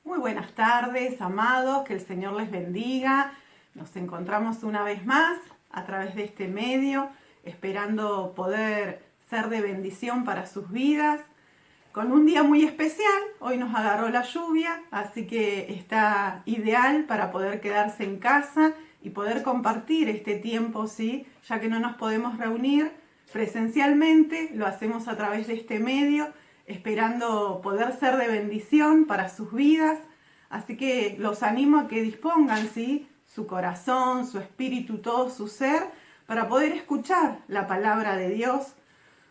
Muy buenas tardes, amados, que el Señor les bendiga. Nos encontramos una vez más a través de este medio, esperando poder ser de bendición para sus vidas. Con un día muy especial, hoy nos agarró la lluvia, así que está ideal para poder quedarse en casa y poder compartir este tiempo, ¿sí? Ya que no nos podemos reunir presencialmente, lo hacemos a través de este medio, esperando poder ser de bendición para sus vidas. Así que los animo a que dispongan, ¿sí?, su corazón, su espíritu, todo su ser, para poder escuchar la palabra de Dios,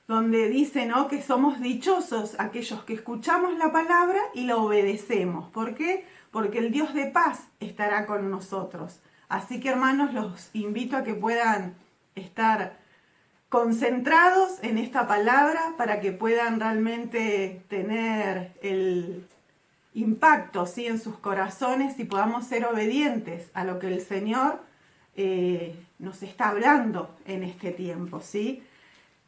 donde dice, ¿no?, que somos dichosos aquellos que escuchamos la palabra y la obedecemos. ¿Por qué? Porque el Dios de paz estará con nosotros. Así que, hermanos, los invito a que puedan estar concentrados en esta palabra para que puedan realmente tener el impacto, ¿sí?, en sus corazones y podamos ser obedientes a lo que el Señor nos está hablando en este tiempo, ¿sí?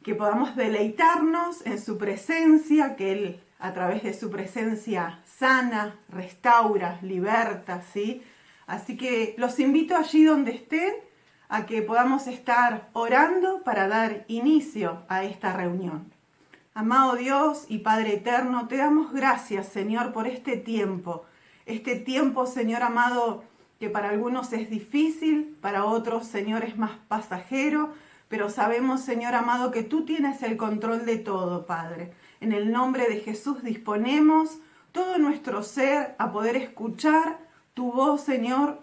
Que podamos deleitarnos en su presencia, que Él a través de su presencia sana, restaura, liberta, ¿sí? Así que los invito allí donde estén a que podamos estar orando para dar inicio a esta reunión. Amado Dios y Padre eterno, te damos gracias, Señor, por este tiempo, Señor amado, que para algunos es difícil, para otros, Señor, es más pasajero, pero sabemos, Señor amado, que tú tienes el control de todo, Padre. En el nombre de Jesús disponemos todo nuestro ser a poder escuchar tu voz, Señor,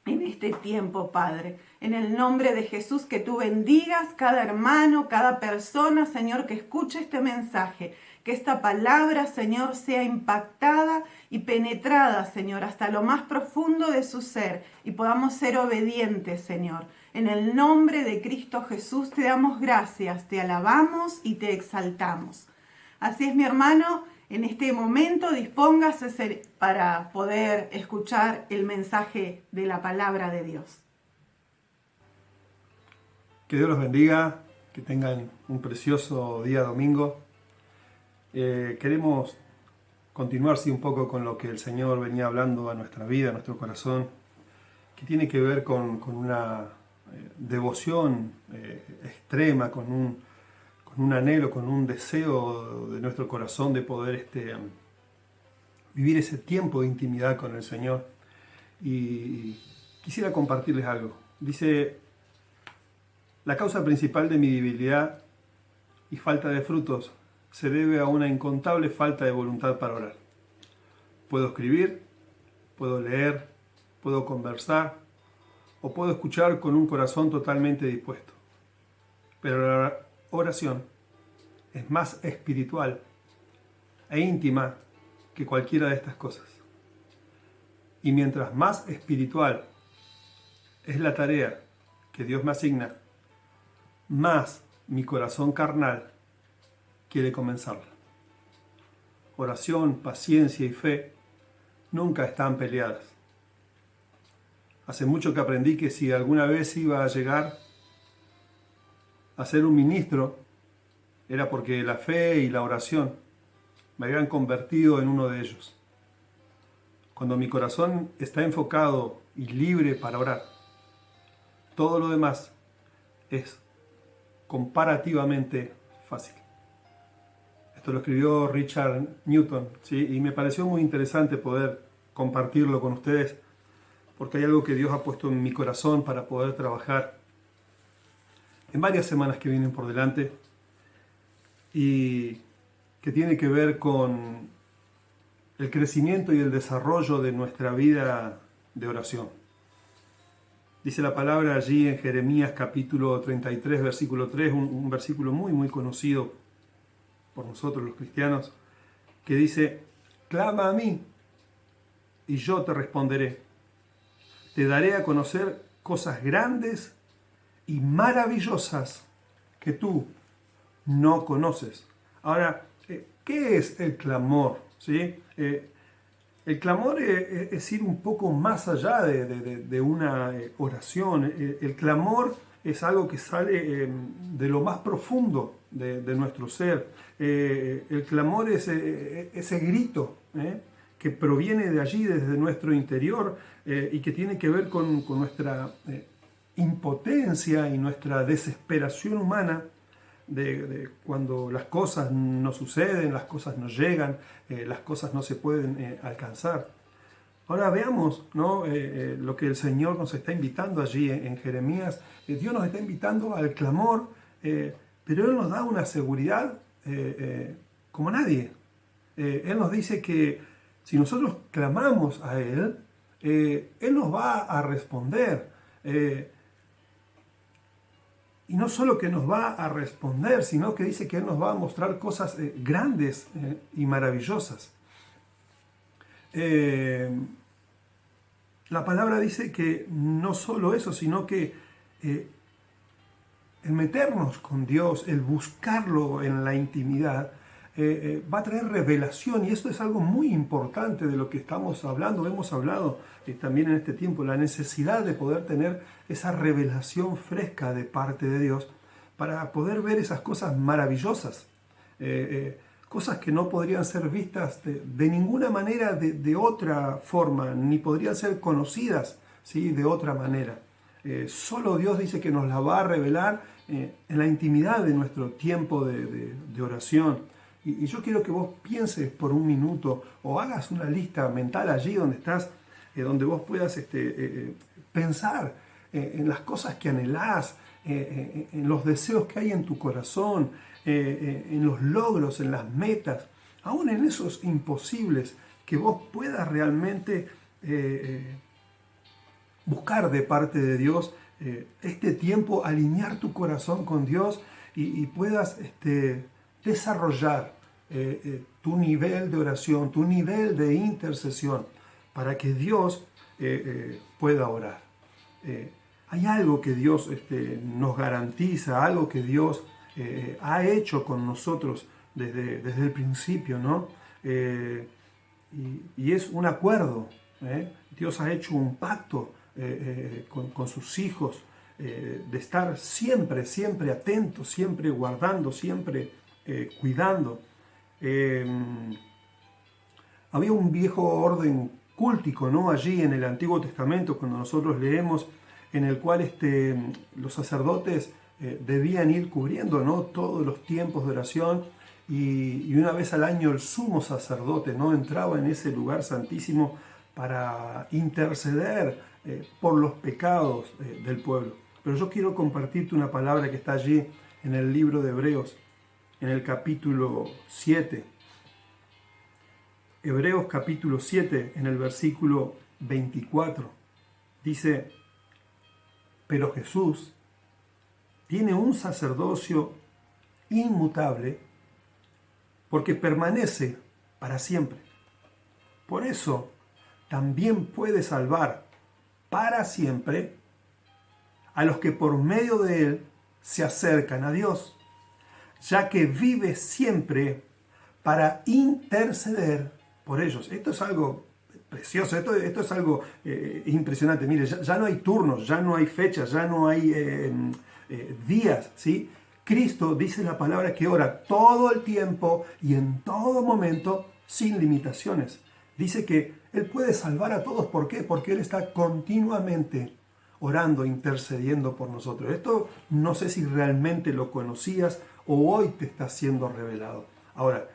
en este tiempo, Padre. En el nombre de Jesús, que tú bendigas cada hermano, cada persona, Señor, que escuche este mensaje. Que esta palabra, Señor, sea impactada y penetrada, Señor, hasta lo más profundo de su ser y podamos ser obedientes, Señor. En el nombre de Cristo Jesús te damos gracias, te alabamos y te exaltamos. Así es, mi hermano. En este momento dispóngase para poder escuchar el mensaje de la palabra de Dios. Que Dios los bendiga, que tengan un precioso día domingo. Queremos continuar un poco con lo que el Señor venía hablando a nuestra vida, a nuestro corazón, que tiene que ver con una devoción extrema, con un anhelo, con un deseo de nuestro corazón de poder vivir ese tiempo de intimidad con el Señor. Y quisiera compartirles algo. Dice: la causa principal de mi debilidad y falta de frutos se debe a una incontable falta de voluntad para orar. Puedo escribir, puedo leer, puedo conversar o puedo escuchar con un corazón totalmente dispuesto. Pero la oración es más espiritual e íntima que cualquiera de estas cosas. Y mientras más espiritual es la tarea que Dios me asigna, más mi corazón carnal quiere comenzarla. Oración, paciencia y fe nunca están peleadas. Hace mucho que aprendí que si alguna vez iba a llegar a ser un ministro, era porque la fe y la oración me habían convertido en uno de ellos. Cuando mi corazón está enfocado y libre para orar, todo lo demás es comparativamente fácil. Esto lo escribió Richard Newton, ¿sí? Y me pareció muy interesante poder compartirlo con ustedes, porque hay algo que Dios ha puesto en mi corazón para poder trabajar en varias semanas que vienen por delante y que tiene que ver con el crecimiento y el desarrollo de nuestra vida de oración. Dice la palabra allí en Jeremías capítulo 33, versículo 3, un versículo muy conocido por nosotros los cristianos, que dice: clama a mí y yo te responderé. Te daré a conocer cosas grandes y maravillosas que tú no conoces. Ahora, ¿qué es el clamor? ¿Sí? El clamor es ir un poco más allá de una oración. El clamor es algo que sale de lo más profundo de nuestro ser. El clamor es ese grito que proviene de allí, desde nuestro interior, y que tiene que ver con nuestra impotencia y nuestra desesperación humana de cuando las cosas no suceden, las cosas no llegan, las cosas no se pueden alcanzar. Ahora veamos, ¿no? Lo que el Señor nos está invitando allí en Jeremías. Dios nos está invitando al clamor, pero Él nos da una seguridad como nadie. Él nos dice que si nosotros clamamos a Él, Él nos va a responder. Y no solo que nos va a responder, sino que dice que Él nos va a mostrar cosas grandes y maravillosas. La palabra dice que no solo eso, sino que el meternos con Dios, el buscarlo en la intimidad, va a traer revelación, y esto es algo muy importante de lo que estamos hablando, hemos hablado también en este tiempo, la necesidad de poder tener esa revelación fresca de parte de Dios para poder ver esas cosas maravillosas, cosas que no podrían ser vistas de ninguna manera de otra forma, ni podrían ser conocidas, ¿sí?, de otra manera. Solo Dios dice que nos la va a revelar en la intimidad de nuestro tiempo de oración. Y yo quiero que vos pienses por un minuto o hagas una lista mental allí donde estás, donde vos puedas pensar en las cosas que anhelás, en los deseos que hay en tu corazón, en los logros, en las metas, aún en esos imposibles, que vos puedas realmente buscar de parte de Dios este tiempo, alinear tu corazón con Dios y puedas desarrollar tu nivel de oración, tu nivel de intercesión, para que Dios pueda orar. Hay algo que Dios nos garantiza, algo que Dios ha hecho con nosotros desde el principio, ¿no? Y es un acuerdo. Dios ha hecho un pacto con sus hijos, de estar siempre, siempre atentos, siempre guardando, siempre cuidando. Había un viejo orden cúltico, ¿no?, allí en el Antiguo Testamento, cuando nosotros leemos, en el cual los sacerdotes debían ir cubriendo, ¿no?, todos los tiempos de oración, y una vez al año el sumo sacerdote, ¿no?, entraba en ese lugar santísimo para interceder por los pecados del pueblo. Pero yo quiero compartirte una palabra que está allí en el libro de Hebreos, en el capítulo 7. Hebreos capítulo 7, en el versículo 24, dice: pero Jesús tiene un sacerdocio inmutable porque permanece para siempre. Por eso también puede salvar para siempre a los que por medio de él se acercan a Dios, ya que vive siempre para interceder por ellos. Esto es algo precioso, esto es algo impresionante. Mire, ya no hay turnos, ya no hay fechas, ya no hay días, ¿sí? Cristo, dice la palabra, que ora todo el tiempo y en todo momento sin limitaciones. Dice que Él puede salvar a todos. ¿Por qué? Porque Él está continuamente orando, intercediendo por nosotros. Esto no sé si realmente lo conocías o hoy te está siendo revelado. Ahora,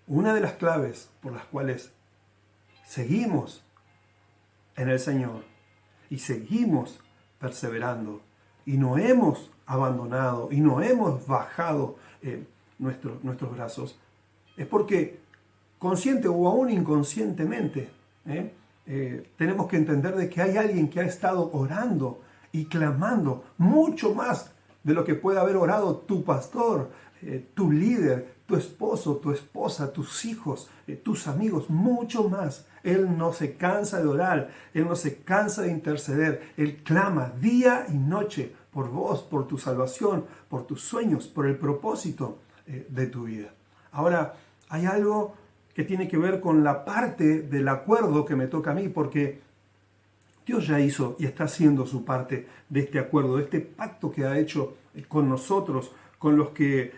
una de las claves por las cuales seguimos en el Señor y seguimos perseverando y no hemos abandonado y no hemos bajado nuestros brazos, es porque consciente o aún inconscientemente tenemos que entender de que hay alguien que ha estado orando y clamando mucho más de lo que puede haber orado tu pastor, tu líder, tu esposo, tu esposa, tus hijos, tus amigos, mucho más. Él no se cansa de orar, Él no se cansa de interceder. Él clama día y noche por vos, por tu salvación, por tus sueños, por el propósito de tu vida. Ahora, hay algo que tiene que ver con la parte del acuerdo que me toca a mí, porque Dios ya hizo y está haciendo su parte de este acuerdo, de este pacto que ha hecho con nosotros, con los que,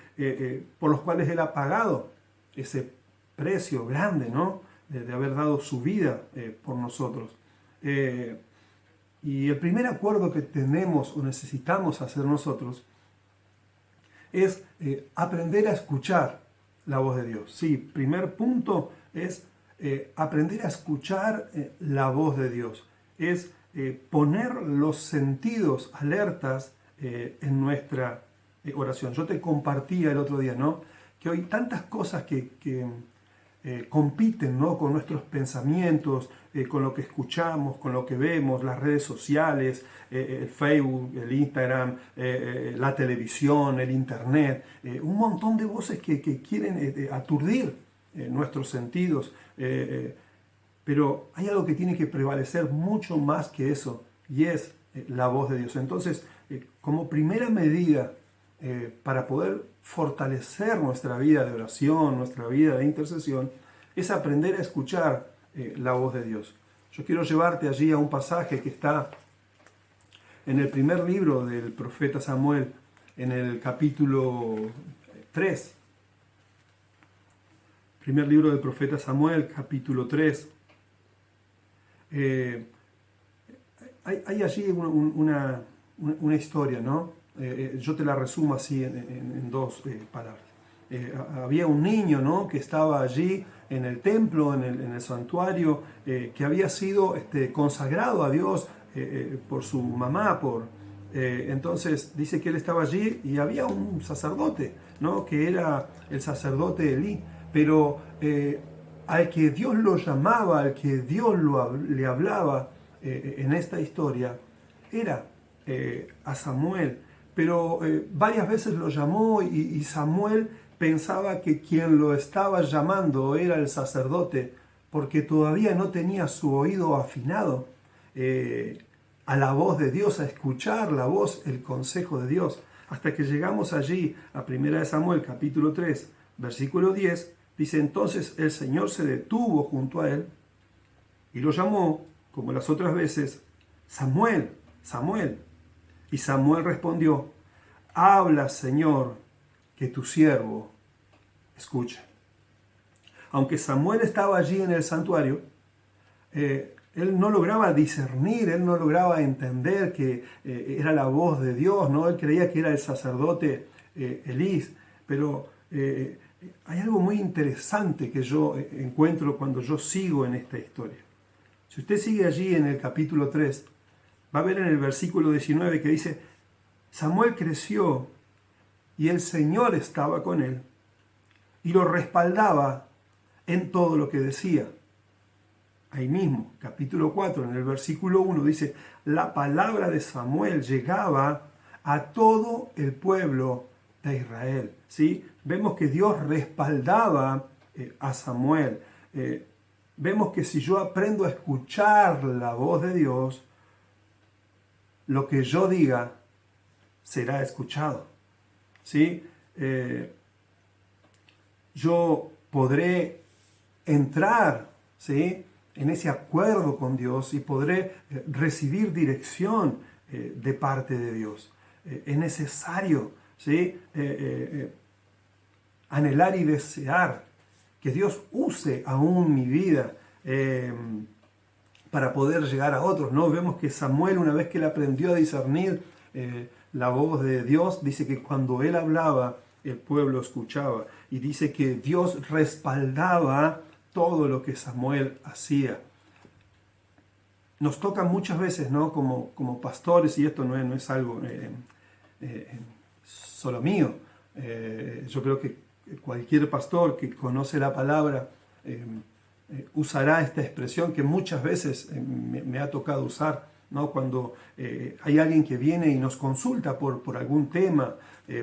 por los cuales Él ha pagado ese precio grande, ¿no? de haber dado su vida por nosotros. Y el primer acuerdo que tenemos o necesitamos hacer nosotros es aprender a escuchar la voz de Dios. Sí, primer punto es aprender a escuchar la voz de Dios. Es poner los sentidos alertas en nuestra oración. Yo te compartía el otro día, ¿no?, que hoy tantas cosas que compiten, ¿no?, con nuestros pensamientos, con lo que escuchamos, con lo que vemos, las redes sociales, el Facebook, el Instagram, la televisión, el Internet, un montón de voces que quieren aturdir nuestros sentidos, pero hay algo que tiene que prevalecer mucho más que eso, y es la voz de Dios. Entonces, como primera medida para poder fortalecer nuestra vida de oración, nuestra vida de intercesión, es aprender a escuchar la voz de Dios. Yo quiero llevarte allí a un pasaje que está en el primer libro del profeta Samuel, en el capítulo 3. Primer libro del profeta Samuel, capítulo 3. Hay allí una historia, ¿no? Yo te la resumo así en dos palabras. Había un niño, ¿no?, que estaba allí en el templo, en el santuario, que había sido consagrado a Dios por su mamá. Entonces dice que él estaba allí y había un sacerdote, ¿no?, que era el sacerdote Elí, pero al que Dios lo llamaba, al que Dios le hablaba en esta historia, era a Samuel. Pero varias veces lo llamó y Samuel pensaba que quien lo estaba llamando era el sacerdote, porque todavía no tenía su oído afinado a la voz de Dios, a escuchar la voz, el consejo de Dios. Hasta que llegamos allí a 1 Samuel capítulo 3, versículo 10, dice: entonces el Señor se detuvo junto a él y lo llamó, como las otras veces, Samuel, Samuel. Y Samuel respondió: habla, Señor, que tu siervo escucha. Aunque Samuel estaba allí en el santuario, él no lograba discernir, él no lograba entender que era la voz de Dios, ¿no? Él creía que era el sacerdote Elí. Pero hay algo muy interesante que yo encuentro cuando yo sigo en esta historia. Si usted sigue allí en el capítulo 3, va a ver en el versículo 19 que dice: Samuel creció y el Señor estaba con él y lo respaldaba en todo lo que decía. Ahí mismo, capítulo 4, en el versículo 1 dice: la palabra de Samuel llegaba a todo el pueblo de Israel. ¿Sí? Vemos que Dios respaldaba a Samuel. Vemos que si yo aprendo a escuchar la voz de Dios, lo que yo diga será escuchado. ¿Sí? Yo podré entrar, ¿sí?, en ese acuerdo con Dios y podré recibir dirección de parte de Dios. Es necesario, ¿sí?, anhelar y desear que Dios use aún mi vida para poder llegar a otros, ¿no? Vemos que Samuel, una vez que él aprendió a discernir la voz de Dios, dice que cuando él hablaba, el pueblo escuchaba. Y dice que Dios respaldaba todo lo que Samuel hacía. Nos toca muchas veces, ¿no?, como pastores, y esto no es algo solo mío. Yo creo que cualquier pastor que conoce la palabra usará esta expresión que muchas veces me ha tocado usar, ¿no? Cuando hay alguien que viene y nos consulta por algún tema,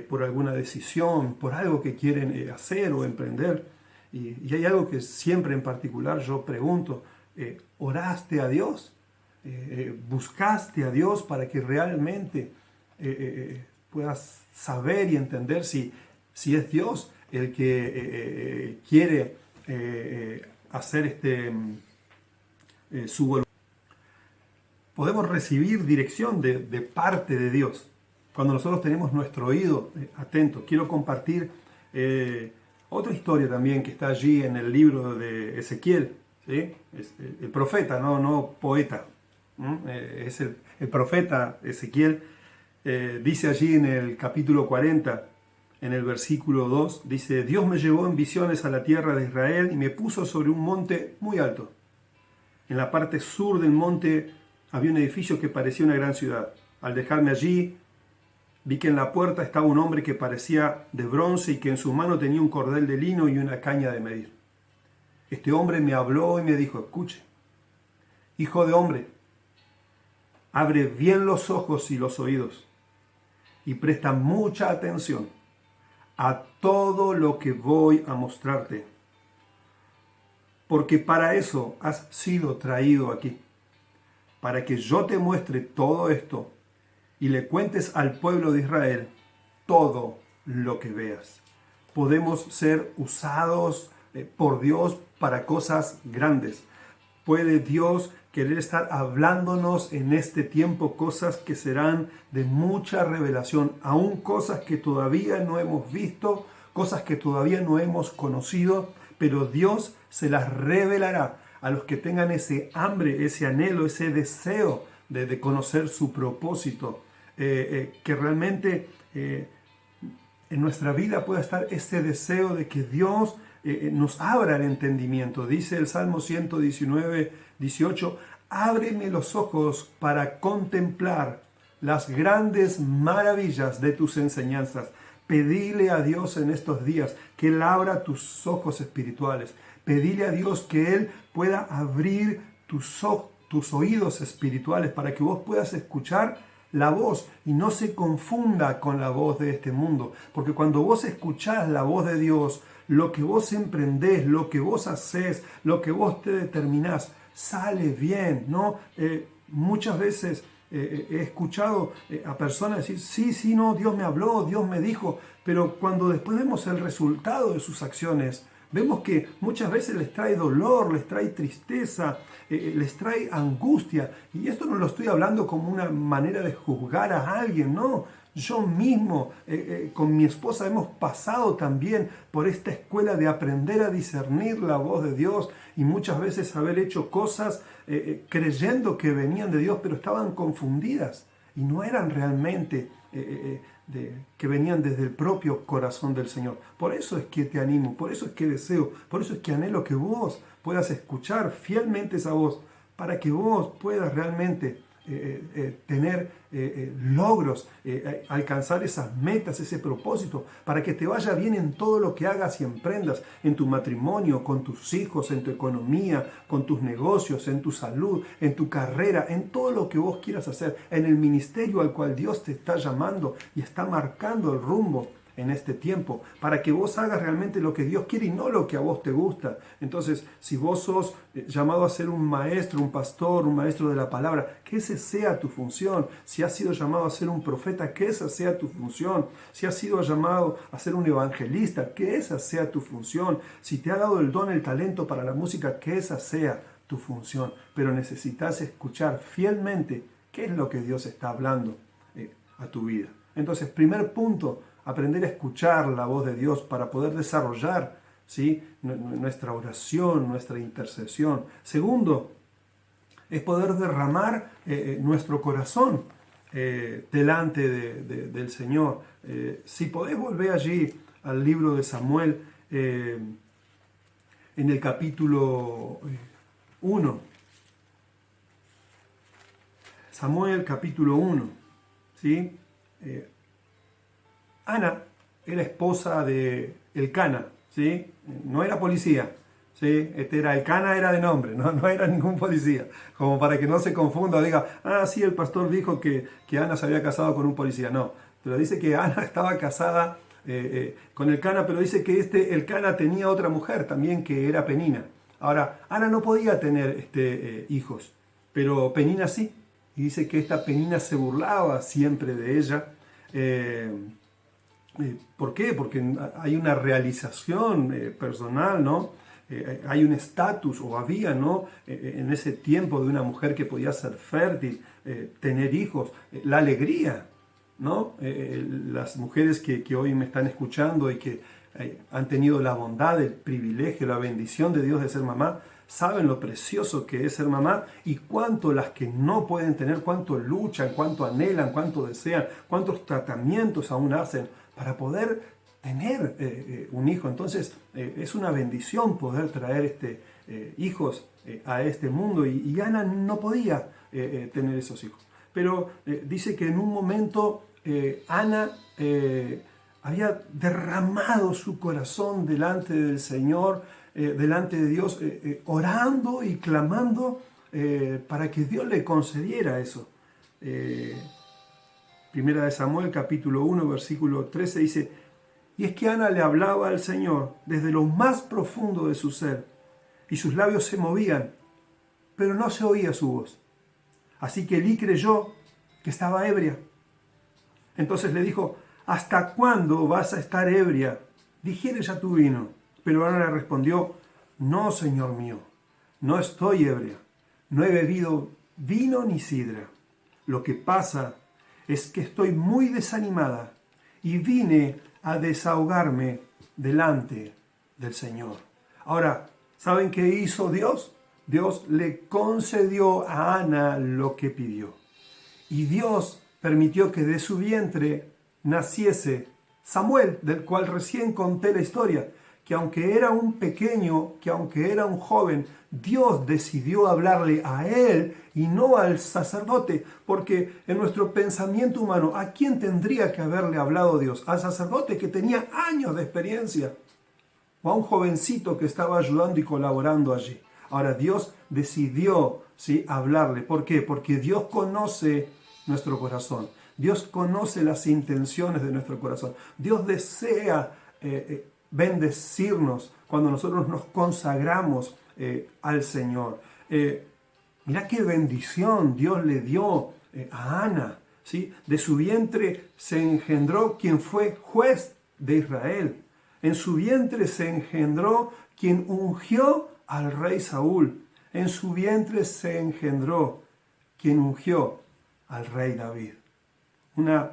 por alguna decisión, por algo que quieren hacer o emprender. Y hay algo que siempre en particular yo pregunto: ¿oraste a Dios? ¿Buscaste a Dios para que realmente puedas saber y entender si es Dios el que quiere hacer su voluntad? Podemos recibir dirección de parte de Dios cuando nosotros tenemos nuestro oído atento. Quiero compartir otra historia también que está allí en el libro de Ezequiel, ¿sí? Es el profeta, no poeta. Es el profeta Ezequiel. Dice allí en el capítulo 40, en el versículo 2, dice: Dios me llevó en visiones a la tierra de Israel y me puso sobre un monte muy alto. En la parte sur del monte había un edificio que parecía una gran ciudad. Al dejarme allí, vi que en la puerta estaba un hombre que parecía de bronce y que en su mano tenía un cordel de lino y una caña de medir. Este hombre me habló y me dijo: escuche, hijo de hombre, abre bien los ojos y los oídos y presta mucha atención a todo lo que voy a mostrarte, porque para eso has sido traído aquí, para que yo te muestre todo esto y le cuentes al pueblo de Israel todo lo que veas. Podemos ser usados por Dios para cosas grandes. Puede Dios querer estar hablándonos en este tiempo cosas que serán de mucha revelación, aún cosas que todavía no hemos visto, cosas que todavía no hemos conocido, pero Dios se las revelará a los que tengan ese hambre, ese anhelo, ese deseo de conocer su propósito, que realmente en nuestra vida pueda estar ese deseo de que Dios nos abra el entendimiento. Dice el Salmo 119, 18, ábreme los ojos para contemplar las grandes maravillas de tus enseñanzas. Pedile a Dios en estos días que Él abra tus ojos espirituales. Pedile a Dios que Él pueda abrir tus oídos espirituales para que vos puedas escuchar la voz y no se confunda con la voz de este mundo. Porque cuando vos escuchás la voz de Dios, lo que vos emprendés, lo que vos hacés, lo que vos te determinás, sale bien, ¿no? Muchas veces he escuchado a personas decir: sí, no, Dios me habló, Dios me dijo, pero cuando después vemos el resultado de sus acciones, vemos que muchas veces les trae dolor, les trae tristeza, les trae angustia. Y esto no lo estoy hablando como una manera de juzgar a alguien, no. Yo mismo, con mi esposa, hemos pasado también por esta escuela de aprender a discernir la voz de Dios y muchas veces haber hecho cosas creyendo que venían de Dios, pero estaban confundidas y no eran realmente que venían desde el propio corazón del Señor. Por eso es que te animo, por eso es que deseo, por eso es que anhelo que vos puedas escuchar fielmente esa voz, para que vos puedas realmente tener logros, alcanzar esas metas, ese propósito, para que te vaya bien en todo lo que hagas y emprendas, en tu matrimonio, con tus hijos, en tu economía, con tus negocios, en tu salud, en tu carrera, en todo lo que vos quieras hacer, en el ministerio al cual Dios te está llamando y está marcando el rumbo en este tiempo, para que vos hagas realmente lo que Dios quiere y no lo que a vos te gusta. Entonces, si vos sos llamado a ser un maestro, un pastor, un maestro de la palabra, que esa sea tu función. Si has sido llamado a ser un profeta, que esa sea tu función. Si has sido llamado a ser un evangelista, que esa sea tu función. Si te ha dado el don, el talento para la música, que esa sea tu función. Pero necesitas escuchar fielmente qué es lo que Dios está hablando a tu vida. Entonces, primer punto, aprender a escuchar la voz de Dios para poder desarrollar, ¿sí?, nuestra oración, nuestra intercesión. Segundo, es poder derramar nuestro corazón delante del Señor. Si podés volver allí al libro de Samuel, en el capítulo 1. Samuel capítulo 1, ¿sí? Ana era esposa de Elcana, ¿sí? No era policía, ¿sí? Elcana era de nombre, no era ningún policía, como para que no se confunda o diga: sí, el pastor dijo que Ana se había casado con un policía. No, pero dice que Ana estaba casada con Elcana, pero dice que Elcana tenía otra mujer también, que era Penina. Ahora, Ana no podía tener hijos, pero Penina sí, y dice que esta Penina se burlaba siempre de ella. ¿Por qué? Porque hay una realización personal, ¿no? Hay un estatus, o había, ¿no?, en ese tiempo, de una mujer que podía ser fértil, tener hijos, la alegría, ¿no? Las mujeres que hoy me están escuchando y que han tenido la bondad, el privilegio, la bendición de Dios de ser mamá, saben lo precioso que es ser mamá y cuánto las que no pueden tener, cuánto luchan, cuánto anhelan, cuánto desean, cuántos tratamientos aún hacen para poder tener un hijo. Entonces es una bendición poder traer hijos a este mundo y Ana no podía tener esos hijos. Pero dice que en un momento Ana había derramado su corazón delante del Señor, delante de Dios, orando y clamando para que Dios le concediera eso. Primera de Samuel, capítulo 1, versículo 13, dice: y es que Ana le hablaba al Señor desde lo más profundo de su ser, y sus labios se movían, pero no se oía su voz. Así que Elí creyó que estaba ebria. Entonces le dijo: ¿hasta cuándo vas a estar ebria? Digiere ya tu vino. Pero Ana le respondió: no, Señor mío, no estoy ebria, no he bebido vino ni sidra. Lo que pasa es que estoy muy desanimada y vine a desahogarme delante del Señor. Ahora, ¿saben qué hizo Dios? Dios le concedió a Ana lo que pidió. Y Dios permitió que de su vientre naciese Samuel, del cual recién conté la historia, que aunque era un pequeño, que aunque era un joven, Dios decidió hablarle a él y no al sacerdote, porque en nuestro pensamiento humano, ¿a quién tendría que haberle hablado Dios? ¿Al sacerdote que tenía años de experiencia? ¿O a un jovencito que estaba ayudando y colaborando allí? Ahora Dios decidió, ¿sí?, hablarle. ¿Por qué? Porque Dios conoce nuestro corazón. Dios conoce las intenciones de nuestro corazón. Dios desea bendecirnos cuando nosotros nos consagramos al Señor. Mirá qué bendición Dios le dio a Ana, ¿sí? De su vientre se engendró quien fue juez de Israel. En su vientre se engendró quien ungió al rey Saúl. En su vientre se engendró quien ungió al rey David. Una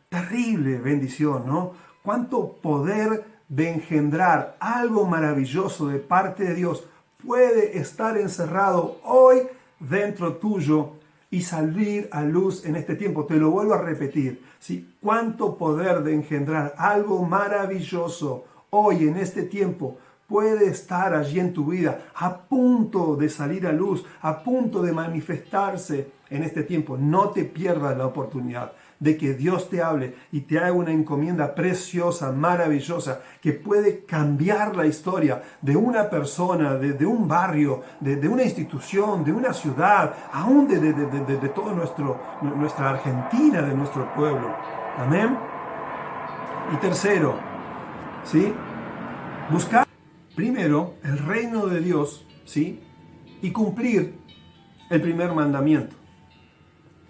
terrible bendición, ¿no? Cuánto poder de engendrar algo maravilloso de parte de Dios puede estar encerrado hoy dentro tuyo y salir a luz en este tiempo. Te lo vuelvo a repetir, ¿sí? Cuánto poder de engendrar algo maravilloso hoy en este tiempo puede estar allí en tu vida, a punto de salir a luz, a punto de manifestarse en este tiempo. No te pierdas la oportunidad de que Dios te hable y te haga una encomienda preciosa, maravillosa, que puede cambiar la historia de una persona, de un barrio, de una institución, de una ciudad, aún de toda nuestra Argentina, de nuestro pueblo. Amén. Y tercero, ¿sí?, buscar primero el reino de Dios, ¿sí?, y cumplir el primer mandamiento.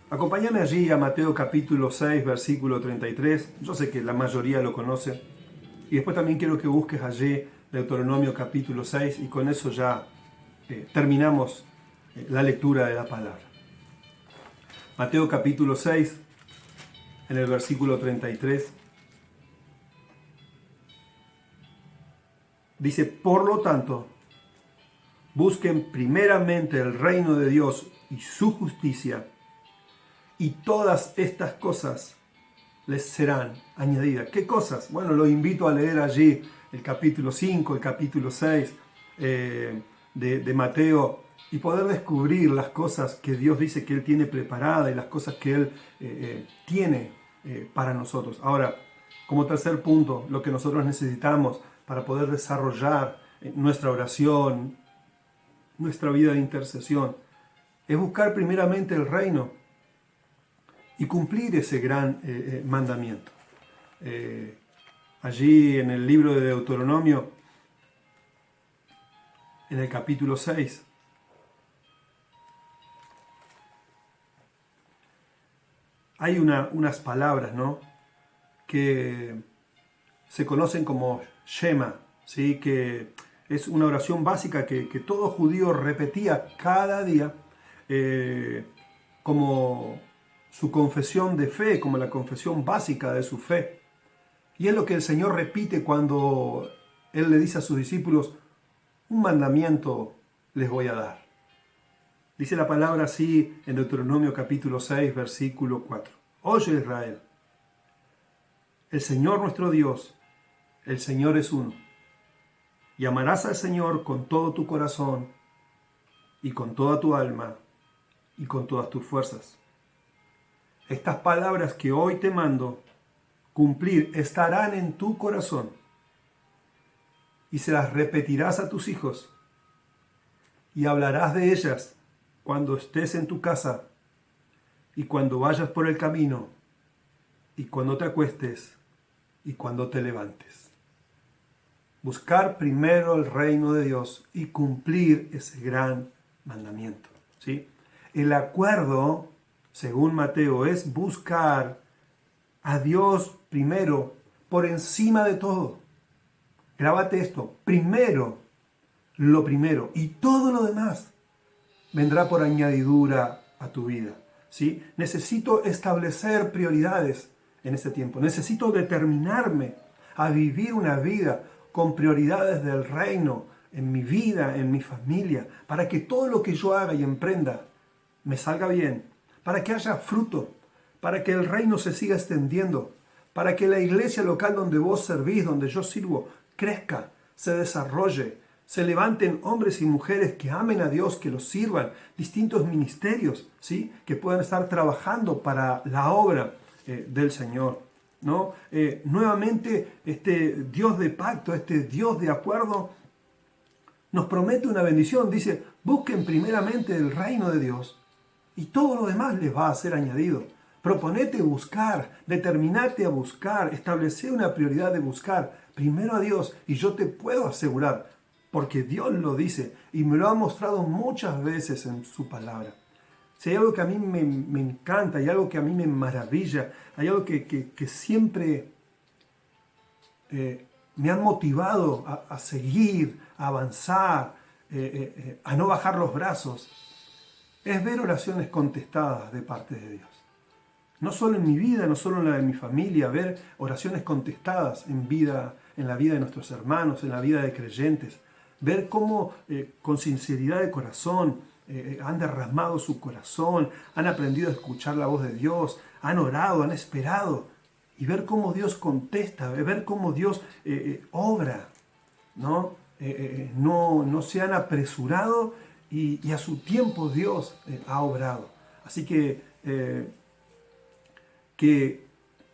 Acompáñame allí a Mateo capítulo 6, versículo 33. Yo sé que la mayoría lo conoce. Y después también quiero que busques allí Deuteronomio capítulo 6 y con eso ya terminamos la lectura de la palabra. Mateo capítulo 6, en el versículo 33. Dice: por lo tanto, busquen primeramente el reino de Dios y su justicia, y todas estas cosas les serán añadidas. ¿Qué cosas? Bueno, lo invito a leer allí el capítulo 5, el capítulo 6 de Mateo y poder descubrir las cosas que Dios dice que Él tiene preparadas y las cosas que Él tiene para nosotros. Ahora, como tercer punto, lo que nosotros necesitamos para poder desarrollar nuestra oración, nuestra vida de intercesión, es buscar primeramente el reino y cumplir ese gran mandamiento. Allí en el libro de Deuteronomio, en el capítulo 6, hay unas palabras, ¿no?, que se conocen como Shema, ¿sí?, que es una oración básica que todo judío repetía cada día como su confesión de fe, como la confesión básica de su fe. Y es lo que el Señor repite cuando Él le dice a sus discípulos: un mandamiento les voy a dar. Dice la palabra así en Deuteronomio capítulo 6, versículo 4. Oye Israel, el Señor nuestro Dios, el Señor es uno. Y amarás al Señor con todo tu corazón y con toda tu alma y con todas tus fuerzas. Estas palabras que hoy te mando cumplir estarán en tu corazón y se las repetirás a tus hijos y hablarás de ellas cuando estés en tu casa y cuando vayas por el camino y cuando te acuestes y cuando te levantes. Buscar primero el reino de Dios y cumplir ese gran mandamiento, ¿sí? El acuerdo, según Mateo, es buscar a Dios primero, por encima de todo. Grábate esto, primero, lo primero, y todo lo demás vendrá por añadidura a tu vida, ¿sí? Necesito establecer prioridades en este tiempo. Necesito determinarme a vivir una vida con prioridades del reino en mi vida, en mi familia, para que todo lo que yo haga y emprenda me salga bien, para que haya fruto, para que el reino se siga extendiendo, para que la iglesia local donde vos servís, donde yo sirvo, crezca, se desarrolle, se levanten hombres y mujeres que amen a Dios, que los sirvan, distintos ministerios, ¿sí? Que puedan estar trabajando para la obra del Señor, ¿no? Nuevamente, este Dios de pacto, este Dios de acuerdo, nos promete una bendición. Dice, busquen primeramente el reino de Dios y todo lo demás les va a ser añadido. Proponete buscar, determinate a buscar, establece una prioridad de buscar primero a Dios, y yo te puedo asegurar, porque Dios lo dice y me lo ha mostrado muchas veces en su palabra. Si hay algo que a mí me encanta, hay algo que a mí me maravilla, hay algo que siempre me han motivado a seguir, a avanzar, a no bajar los brazos, es ver oraciones contestadas de parte de Dios. No solo en mi vida, no solo en la de mi familia, ver oraciones contestadas en la vida de nuestros hermanos, en la vida de creyentes, ver cómo con sinceridad de corazón han derramado su corazón, han aprendido a escuchar la voz de Dios, han orado, han esperado, y ver cómo Dios contesta, ver cómo Dios obra, ¿no? No se han apresurado y a su tiempo Dios ha obrado. Así que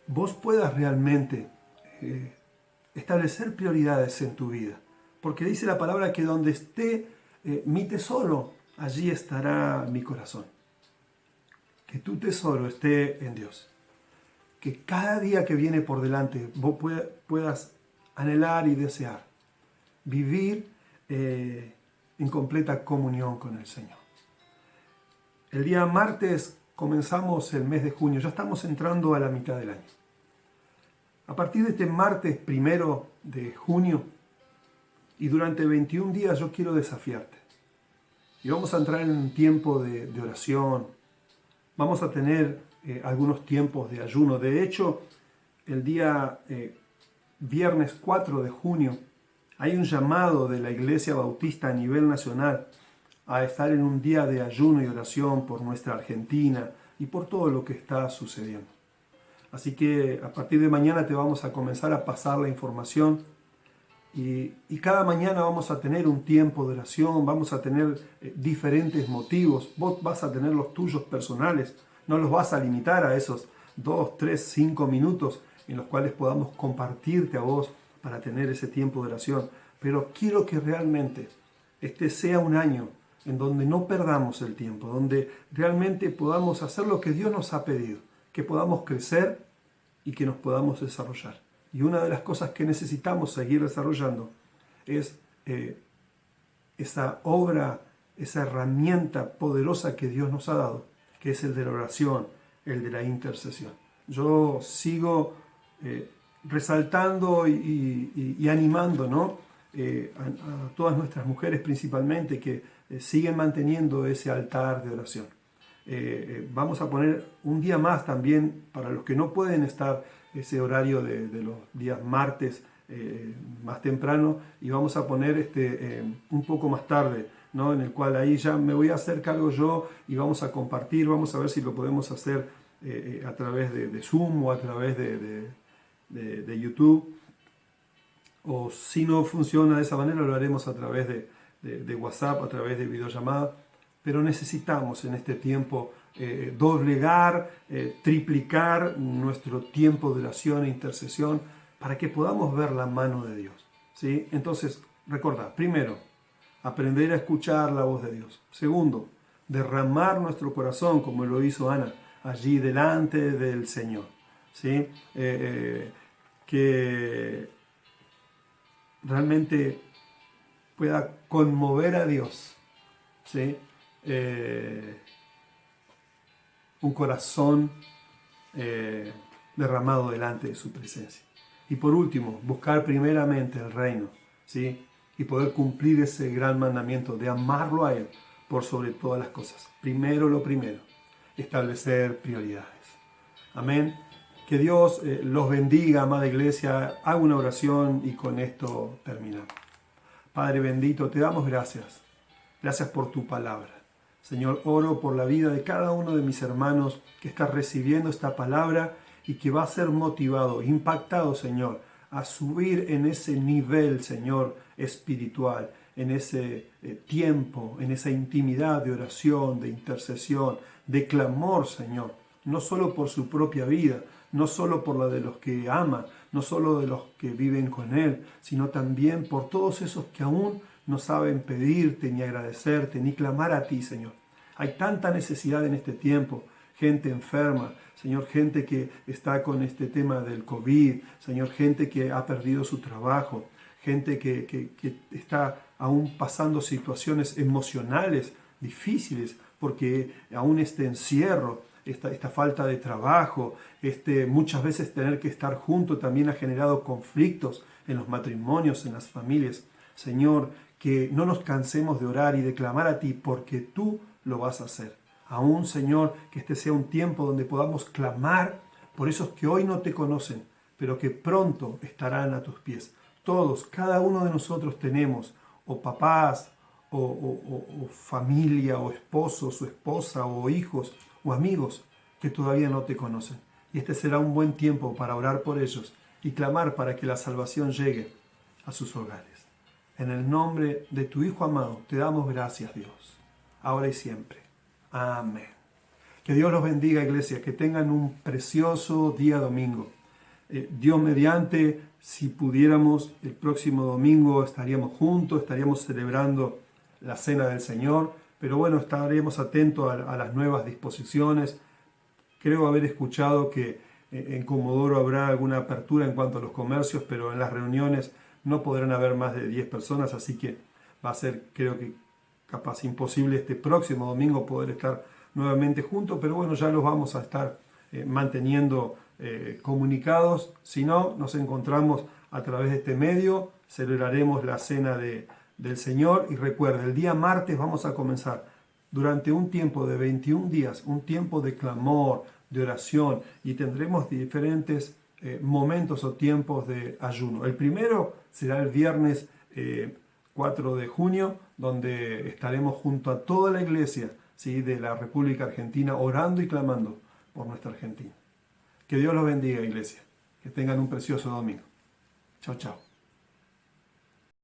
vos puedas realmente establecer prioridades en tu vida. Porque dice la palabra que donde esté mi tesoro, allí estará mi corazón. Que tu tesoro esté en Dios. Que cada día que viene por delante vos puedas anhelar y desear vivir en completa comunión con el Señor. El día martes comenzamos el mes de junio, ya estamos entrando a la mitad del año. A partir de este martes 1 de junio y durante 21 días yo quiero desafiarte. Y vamos a entrar en un tiempo de oración, vamos a tener algunos tiempos de ayuno. De hecho, el día viernes 4 de junio hay un llamado de la Iglesia Bautista a nivel nacional a estar en un día de ayuno y oración por nuestra Argentina y por todo lo que está sucediendo. Así que a partir de mañana te vamos a comenzar a pasar la información y cada mañana vamos a tener un tiempo de oración, vamos a tener diferentes motivos, vos vas a tener los tuyos personales, no los vas a limitar a esos 2, 3, 5 minutos en los cuales podamos compartirte a vos para tener ese tiempo de oración, pero quiero que realmente este sea un año en donde no perdamos el tiempo, donde realmente podamos hacer lo que Dios nos ha pedido, que podamos crecer y que nos podamos desarrollar. Y una de las cosas que necesitamos seguir desarrollando es esa obra, esa herramienta poderosa que Dios nos ha dado, que es el de la oración, el de la intercesión. Yo sigo resaltando y animando, ¿no? A todas nuestras mujeres principalmente que siguen manteniendo ese altar de oración. Vamos a poner un día más también para los que no pueden estar ese horario de los días martes más temprano, y vamos a poner un poco más tarde ¿no? En el cual ahí ya me voy a hacer cargo yo y vamos a compartir, vamos a ver si lo podemos hacer a través de Zoom o a través de YouTube. O si no funciona de esa manera, lo haremos a través de WhatsApp, a través de videollamada. Pero necesitamos en este tiempo doblegar, triplicar nuestro tiempo de oración e intercesión para que podamos ver la mano de Dios, ¿sí? Entonces, recordad, primero, aprender a escuchar la voz de Dios. Segundo, derramar nuestro corazón, como lo hizo Ana, allí delante del Señor, ¿sí? Que realmente pueda conmover a Dios, ¿sí? Un corazón derramado delante de su presencia. Y por último, buscar primeramente el reino, ¿sí? Y poder cumplir ese gran mandamiento de amarlo a Él por sobre todas las cosas. Primero lo primero, establecer prioridades. Amén. Que Dios los bendiga, amada iglesia. Hago una oración y con esto terminamos. Padre bendito, te damos gracias. Gracias por tu palabra. Señor, oro por la vida de cada uno de mis hermanos que está recibiendo esta palabra y que va a ser motivado, impactado, Señor, a subir en ese nivel, Señor, espiritual, en ese tiempo, en esa intimidad de oración, de intercesión, de clamor, Señor, no solo por su propia vida, no solo por la de los que ama, no solo de los que viven con Él, sino también por todos esos que aún no saben pedirte, ni agradecerte, ni clamar a ti, Señor. Hay tanta necesidad en este tiempo, gente enferma, Señor, gente que está con este tema del COVID, Señor, gente que ha perdido su trabajo, gente que está aún pasando situaciones emocionales difíciles, porque aún este encierro, esta falta de trabajo, muchas veces tener que estar juntos también ha generado conflictos en los matrimonios, en las familias. Señor, que no nos cansemos de orar y de clamar a ti, porque tú lo vas a hacer. Aún, Señor, que este sea un tiempo donde podamos clamar por esos que hoy no te conocen, pero que pronto estarán a tus pies. Todos, cada uno de nosotros tenemos o papás, o familia, o esposos, o esposa, o hijos, o amigos que todavía no te conocen. Y este será un buen tiempo para orar por ellos y clamar para que la salvación llegue a sus hogares. En el nombre de tu Hijo amado, te damos gracias, Dios, ahora y siempre. Amén. Que Dios los bendiga, iglesia, que tengan un precioso día domingo. Dios mediante, si pudiéramos, el próximo domingo estaríamos juntos, estaríamos celebrando la Cena del Señor, pero bueno, estaremos atentos a las nuevas disposiciones. Creo haber escuchado que en Comodoro habrá alguna apertura en cuanto a los comercios, pero en las reuniones no podrán haber más de 10 personas, así que va a ser, creo que capaz imposible este próximo domingo poder estar nuevamente juntos, pero bueno, ya los vamos a estar manteniendo comunicados. Si no, nos encontramos a través de este medio, celebraremos la Cena del Señor y recuerda, el día martes vamos a comenzar durante un tiempo de 21 días, un tiempo de clamor, de oración, y tendremos diferentes momentos o tiempos de ayuno. El primero será el viernes 4 de junio, donde estaremos junto a toda la iglesia, ¿sí?, de la República Argentina, orando y clamando por nuestra Argentina. Que Dios los bendiga, iglesia. Que tengan un precioso domingo. Chao, chao.